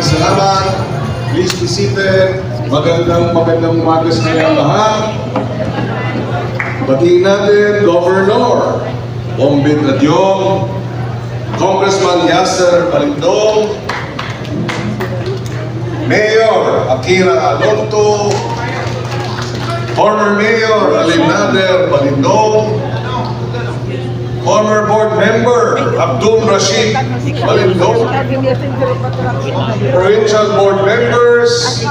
maraming salamat. Please be seated. Magandang umaga sa kanyang lahat. Batiin natin Governor Bombit Adyong, Congressman Yasser Balindong, Mayor Akira Alonto, former Mayor Alinnader Balindong, former board member Abdul Rashid Balindong, provincial board members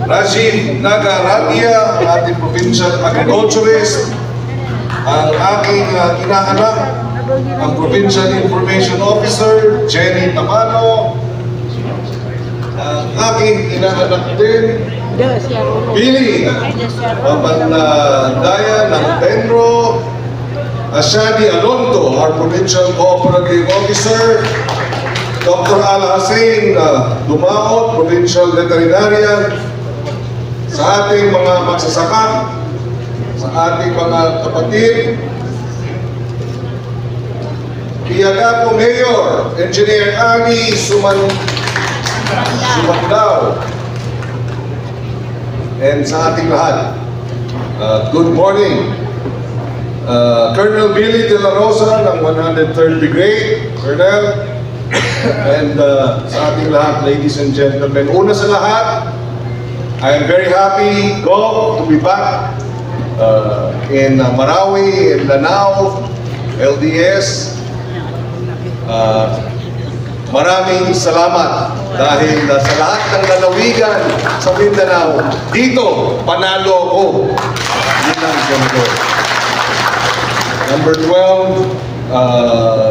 Rajiv Nagaratia, ating provincial agriculturist, ang aking inaanak, ang provincial information officer Jenny Tamano, ang aking inaanak din Billy Papandaya ng Tenro, Ashadi Alonto, our provincial cooperative officer, Dr. Al Hussein Dumaot, provincial veterinarian, sa ating mga magsasaka, sa ating mga kapatid, Piagapo Mayor, Engineer Ali Sumandao, and sa ating lahat, good morning. Colonel Billy De La Rosa ng 103rd Brigade, Colonel, and sa ating lahat, ladies and gentlemen. Una sa lahat, I am very happy, to be back in Marawi, in Lanao, LDS. Maraming salamat dahil sa lahat ng lalawigan sa Mindanao, dito, panalo ako. Yun ang ganito. Number 12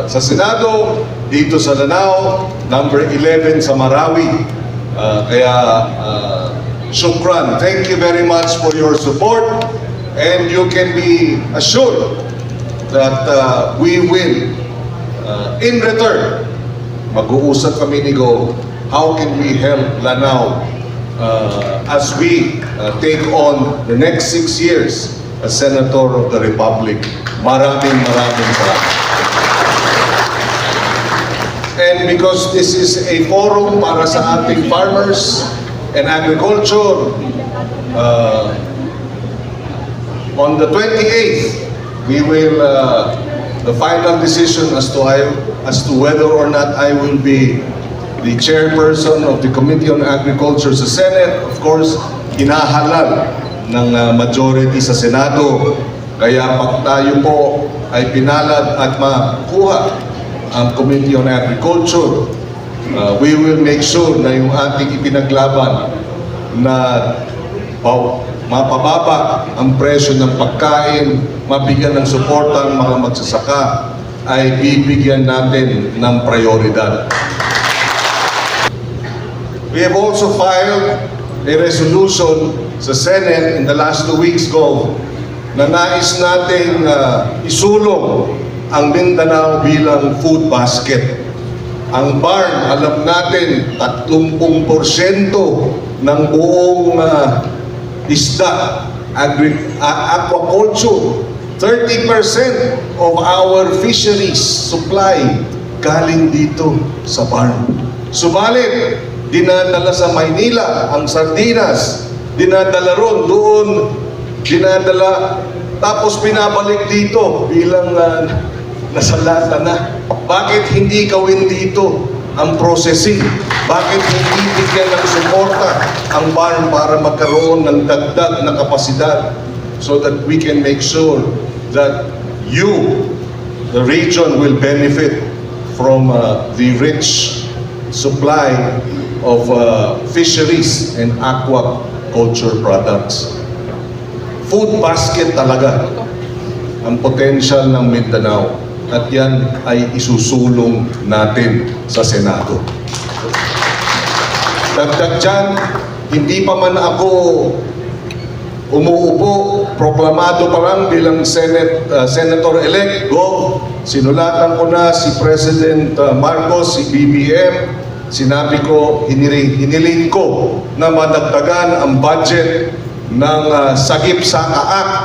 sa Senado, dito sa Lanao. Number 11 sa Marawi. Shukran. Thank you very much for your support. And you can be assured that we will, in return, mag-uusap kami ni Go, how can we help Lanao as we take on the next 6 years as Senator of the Republic. Maraming salamat. And because this is a forum para sa ating farmers and agriculture, on the 28th, we will the final decision as to whether or not I will be the chairperson of the Committee on Agriculture sa Senate. Of course, hinahalal ng majority sa Senado. Kaya pag tayo po ay pinalad at makuha ang Committee on Agriculture, we will make sure na yung ating ipinaglaban na mapababa ang presyo ng pagkain, mabigyan ng suporta ang mga magsasaka, ay bibigyan natin ng prioridad. We have also filed a resolution sa Senate in the last 2 weeks ago na nais nating isulong ang Mindanao bilang food basket. Ang barn, alam natin, 30% ng buong isda, aquaculture, 30% of our fisheries supply galing dito sa barn. Subalit, dinadala sa Maynila ang sardinas, dinadala doon, tapos pinabalik dito bilang nasa lata na. Bakit hindi gawin dito ang processing? Bakit hindi bigyan ng suporta ang barn para magkaroon ng dagdag na kapasidad so that we can make sure that you, the region, will benefit from the rich supply of fisheries and aquaculture products. Food basket talaga ang potential ng Mindanao, at yan ay isusulong natin sa Senado. Dagdag dyan, hindi pa man ako umuupo, proklamado pa lang bilang Senator-elect, sinulatan ko na si President Marcos, si BBM, sinabi ko, hiniling ko na madagdagan ang budget ng Sagip Saka Act,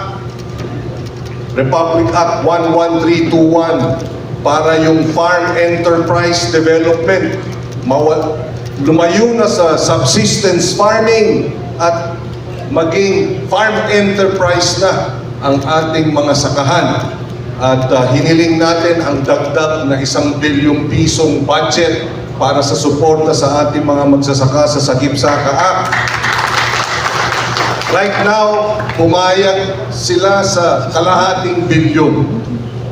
Republic Act 11321, para yung farm enterprise development lumayo na sa subsistence farming at maging farm enterprise na ang ating mga sakahan. At hiniling natin ang dagdag na 1 bilyong pisong budget para sa suporta sa ating mga magsasaka sa Sagip Saka Act. Right now, pumayag sila sa kalahating bilyon.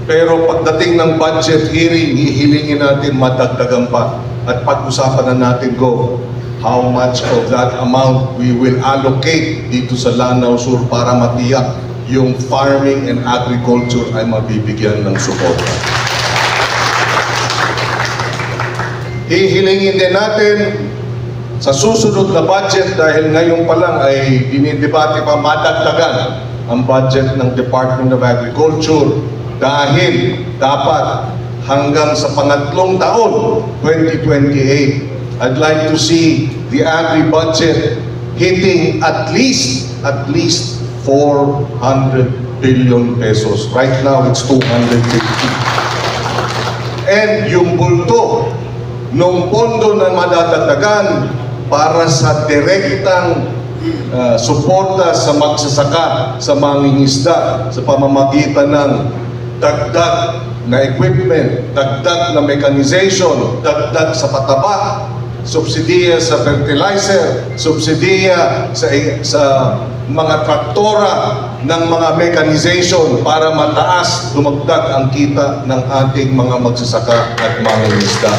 Pero pagdating ng budget hearing, hihilingin natin madagdagan pa. At pag-usapan na natin how much of that amount we will allocate dito sa Lanao Sur para matiyak yung farming and agriculture ay mabibigyan ng suporta. Hihilingin din natin sa susunod na budget dahil ngayon pa lang ay dinidebate pa madagdagan ang budget ng Department of Agriculture dahil dapat hanggang sa pangatlong taon, 2028, I'd like to see the agri-budget hitting at least 400 billion pesos. Right now, it's 250. And yung bulto ng pondo na madadagdagan para sa direktang suporta sa magsasaka, sa mangingisda, sa pamamagitan ng dagdag na equipment, dagdag na mechanization, dagdag sa pataba, subsidiya sa fertilizer, subsidiya sa mga traktora ng mga mechanization para mataas, dumagdag ang kita ng ating mga magsasaka at mangingisda.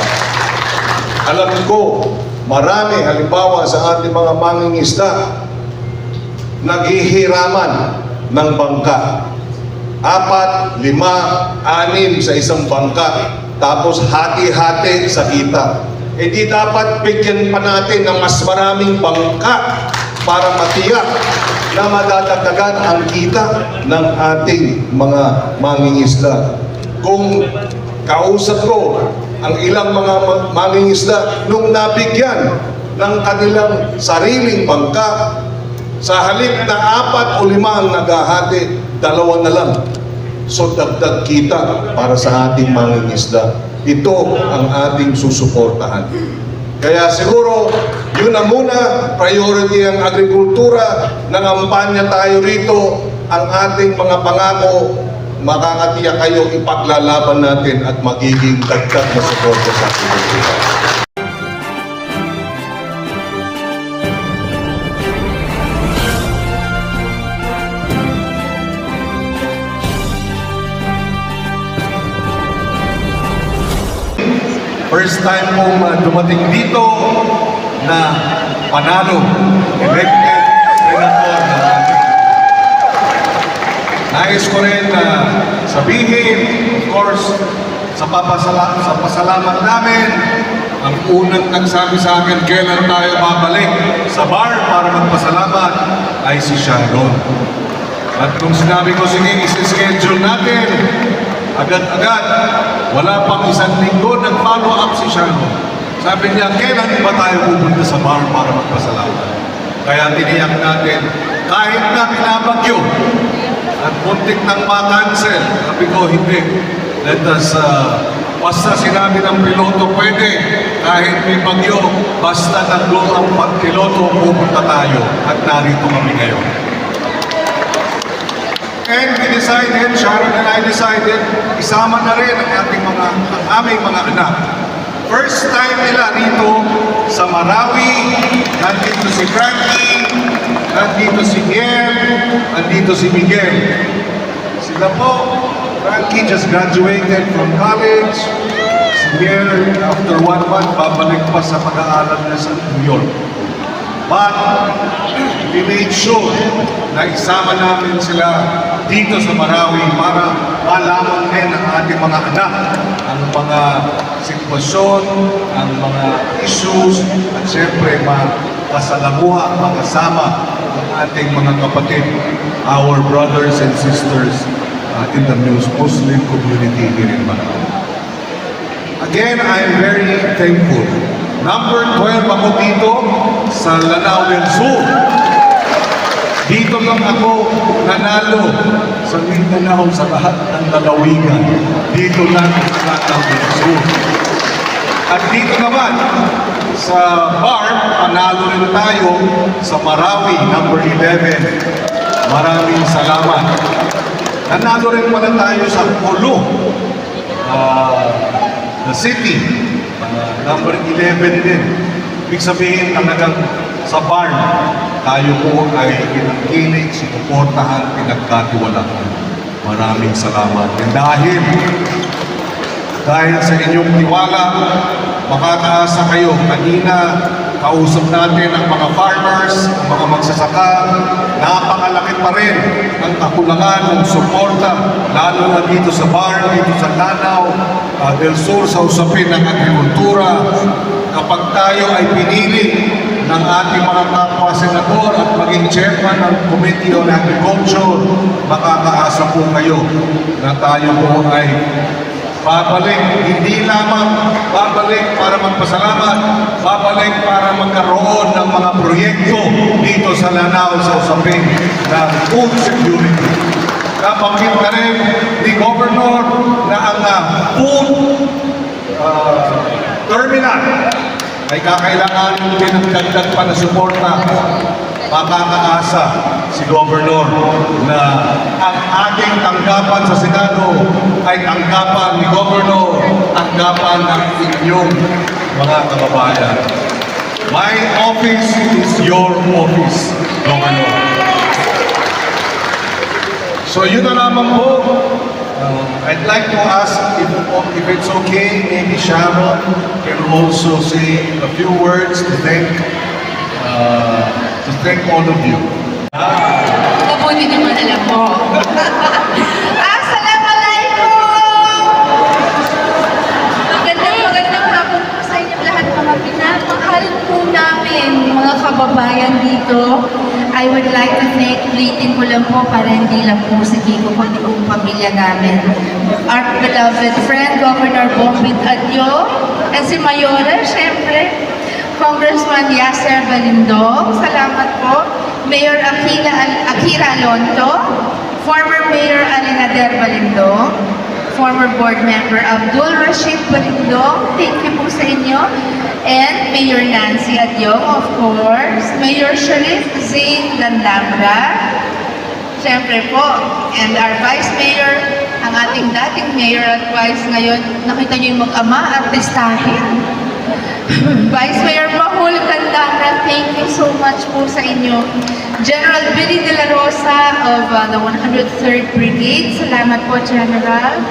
Alam ko, marami halimbawa sa ating mga mangingisda naghihiraman ng bangka. 4, 5, 6 sa isang bangka, tapos hati-hati sa kita. E di dapat bigyan pa natin ng mas maraming bangka para matiyak na madadagdagan ang kita ng ating mga mangingisda. Kung kausap ko ang ilang mga mangingisda nung nabigyan ng kanilang sariling bangka, sa halip na 4 o 5 ang naghahati, 2 na lang. So dagdag kita para sa ating mangingisda. Ito ang ating susuportahan. Kaya siguro, yun na muna, priority ang agrikultura, nangampanya tayo rito, ang ating mga pangako, makakatiyak kayo, ipaglalaban natin at magiging dagdag na suporta sa agrikultura. First time pong dumating dito na panalo, elected senator na natin. Nais ko rin sabihin, of course, sa pasalamat namin, ang unang nagsabi sa akin, kailan tayo babalik sa bar para magpasalamat, ay si Sharon. At kung sinabi ko, sige, isi-schedule natin, agad-agad, wala pang 1 linggo, nag-follow up si Sharon. Sabi niya, kailan ba tayo pupunta sa bar para magpasalamat? Kaya tiniyak natin, kahit na binabagyo at muntik nang ma-cancel, sabi ko, hindi. Let us, basta sinabi ng piloto, pwede, kahit may bagyo, basta nag-go ang piloto, pupunta tayo. At narito kami ngayon. And we decided, Sharon and I decided, isama na rin ang aming mga anak. First time nila rito sa Marawi, nandito si Frankie, nandito si Miel, nandito si Miguel. Sila po, Frankie just graduated from college, si Miel, after 1 month, babalik pa sa pag-aaral niya sa New York. But we made sure na isama namin sila dito sa Marawi para malaman din ang ating mga anak ang mga sitwasyon, ang mga issues, at siyempre makasalamuha, makasama ang ating mga kapatid, our brothers and sisters in the Muslim community here in Marawi. Again, I'm very thankful. Number 12 ako dito sa Lanao del Sur. Dito lang ako nanalo sa Mindanao sa lahat ng lalawigan. Dito lang sa Lanao del Sur. At dito naman Sa BARM, panalo rin tayo sa Marawi, number 11. Maraming salamat. Nanalo rin pala tayo sa Kulu, the city, number 11 din. Ibig sabihin talagang sa BARM, tayo po ay pinagkilig, sinuportahan, pinagkatiwalaan. Maraming salamat. And dahil sa inyong tiwala, makakaasa kayo. Kanina, kausap natin ang mga farmers, ang mga magsasaka. Napakalaki pa rin ang kakulangan ng suporta, lalo na dito sa BARM, dito sa Lanao, del Sur, sa usapin ng agrikultura. Kapag tayo ay pinili ng ating mga kapwa senador at maging chairman ng Committee on Agriculture, makakaasa po kayo na tayo po ay babalik, hindi lamang babalik para magpasalamat, babalik para magkaroon ng mga proyekto dito sa Lanao sa usapin ng food security. Nabanggit na rin ni Governor na ang food terminal ay kakailangan din ng dagdag pa na suporta. Makakaasa si Governor na ang ating tanggapan sa Senado ay tanggapan ni Governor, tanggapan ng inyong mga kababayan. My office is your office, Governor. So yun na lamang po. I'd like to ask if it's okay, maybe Sharon can also say a few words to thank all of you. Mabuti naman alam mo. Assalamualaikum! Magandang hapon po sa inyong lahat, mga pinapahal po namin, mga kababayan dito. I would like to ulitin ko lang po para hindi lang po si Kiko, kundi po pamilya namin. Our beloved friend, Governor Bombit Adyo, and si Mayora, syempre, Congressman Yasser Balindong, salamat po. Mayor Akira Alonto, former Mayor Alinader Balindong, former board member Abdul Rashid Balindong, thank you po sa inyo. And Mayor Nancy Adyong, of course, Mayor Sharif Zain Landambra, siyempre po, and our Vice Mayor, ang ating dating Mayor at Vice ngayon, nakita niyo yung mag-ama, artistahin. Vice Mayor Mahul Candara, thank you so much po sa inyo. General Billy De La Rosa of the 103rd Brigade, salamat po, General.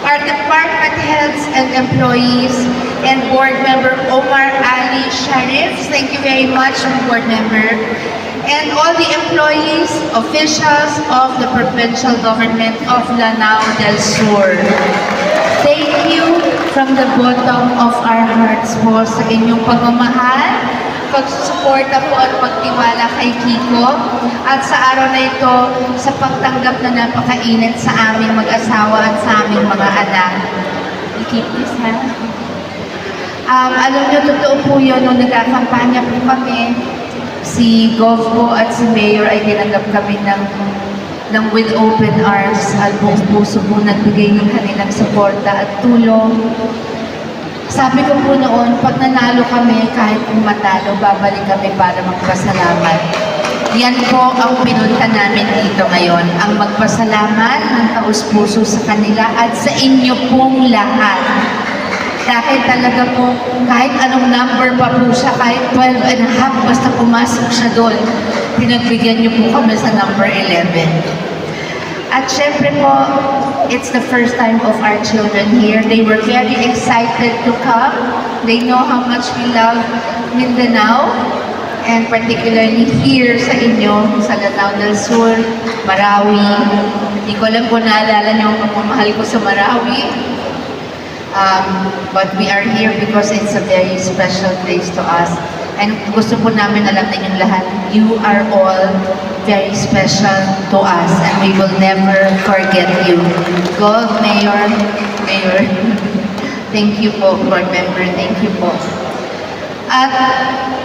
Our department heads and employees and board member Omar Ali Sharif, thank you very much, board member. And all the employees, officials of the provincial government of Lanao del Sur. Thank you from the bottom of our hearts po sa inyong pagmamahal, pagsusuporta po at pagtiwala kay Kiko, at sa araw na ito, sa pagtanggap na napakainit sa aming mag-asawa at sa aming mga anak. Keep this, ha? Alam niyo, totoo po yun, nung nagkakampanya po kami, si Gov po at si Mayor ay tinanggap kami ng with open arms at buong puso po nagbigay ng kanilang suporta at tulong. Sabi ko po noon, pag nanalo kami, kahit kung matalo, babalik kami para magpasalamat. Yan po ang pinunta namin dito ngayon, ang magpasalamat ng taus-puso sa kanila at sa inyo pong lahat. Dahil talaga po, kahit anong number pa po siya, kahit 12 and a half, basta pumasok siya doon, pinagbigyan niyo po kami sa number 11. At syempre po, it's the first time of our children here. They were very excited to come. They know how much we love Mindanao, and particularly here sa inyo, sa Lanao del Sur, Marawi. Hindi ko alam kung naalala niyo ang pagmamahal ko sa Marawi. But we are here because it's a very special place to us. And gusto po namin alam ninyong lahat, you are all very special to us and we will never forget you. Go, Mayor, thank you po, board member, thank you po. At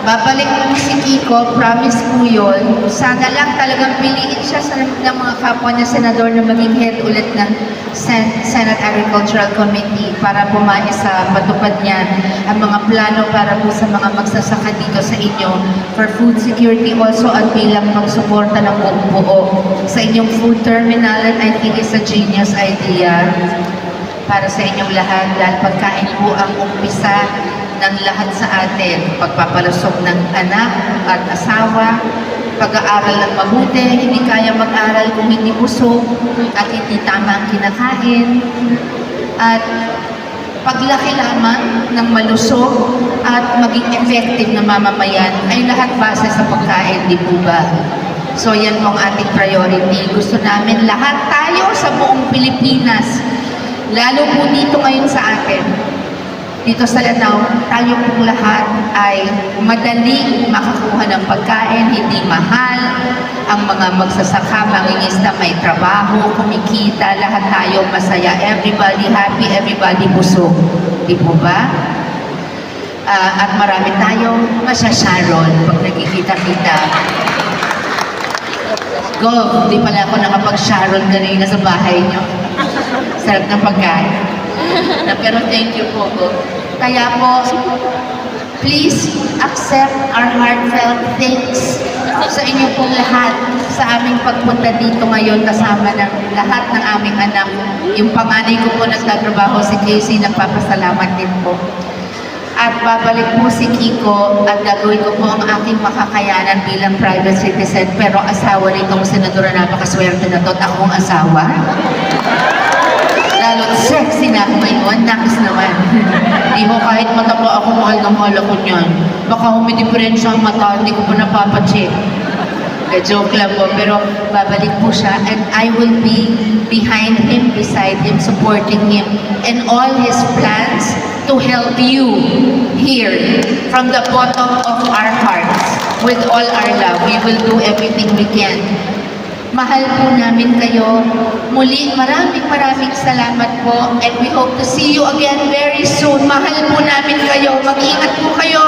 babalik po si Kiko, promise po yun. Sana lang talagang piliin siya sa ng mga kapwa niya senador na maging head ulit ng Senate Agricultural Committee para pumain sa patupad niya ang mga plano para po sa mga magsasaka dito sa inyo for food security also at bilang pagsuporta ng buong buo sa inyong food terminal, and I think it's a genius idea para sa inyong lahat dahil pagkain po ang umpisa ng lahat sa atin, pagpapalusog ng anak at asawa, pag-aaral ng mabuti, hindi kaya mag-aral kung hindi busog at hindi tama ang kinakain, at paglaki lamang ng malusog at maging effective na mamamayan ay lahat base sa pagkain, di po ba? So yan po ang ating priority. Gusto namin lahat tayo sa buong Pilipinas, lalo po dito ngayon sa atin, dito sa Lanao, tayo pong lahat ay madali makakuha ng pagkain, hindi mahal. Ang mga magsasaka, mangingisda, may trabaho, kumikita, lahat tayo masaya. Everybody happy, everybody busog. Di po ba? At marami tayong masasyaron pag nagkikita-kita. Go, hindi pala ako nakapag-sharon kanina sa bahay niyo. Sarap ng pagkain. Pero thank you po. Kaya po, please accept our heartfelt thanks sa inyo pong lahat sa aming pagpunta dito ngayon kasama ng lahat ng aming anak. Yung panganay ko po nagtatrabaho si Casey, nagpapasalamat din po. At babalik po si Kiko at gagawin ko po ang aking makakayanan bilang private citizen, pero asawa nitong senadora, napakaswerte na to at akong asawa. Lalo't sexy na ako ngayon, nakis naman. Di ho, kahit mata po ako, mahal na mahal ako niyan. Baka humidiferensya ang mata, hindi ko po napapacheck. Joke lang po, pero babalik po siya and I will be behind him, beside him, supporting him and all his plans to help you here from the bottom of our hearts. With all our love, we will do everything we can. Mahal po namin kayo. Muli, maraming salamat po and we hope to see you again very soon. Mahal po namin kayo. Mag-ingat po kayo.